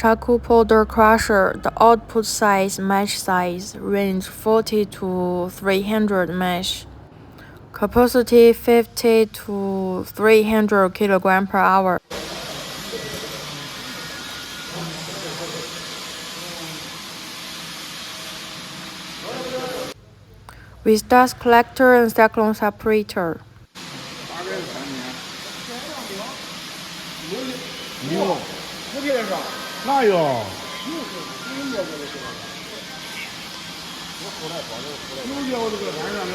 charcoal powder crusher, the output size mesh size range 40 to 300 mesh. Capacity 50 to 300 kg per hour. With dust collector and cyclone separator. 牛，哪有？有叫这个山上的。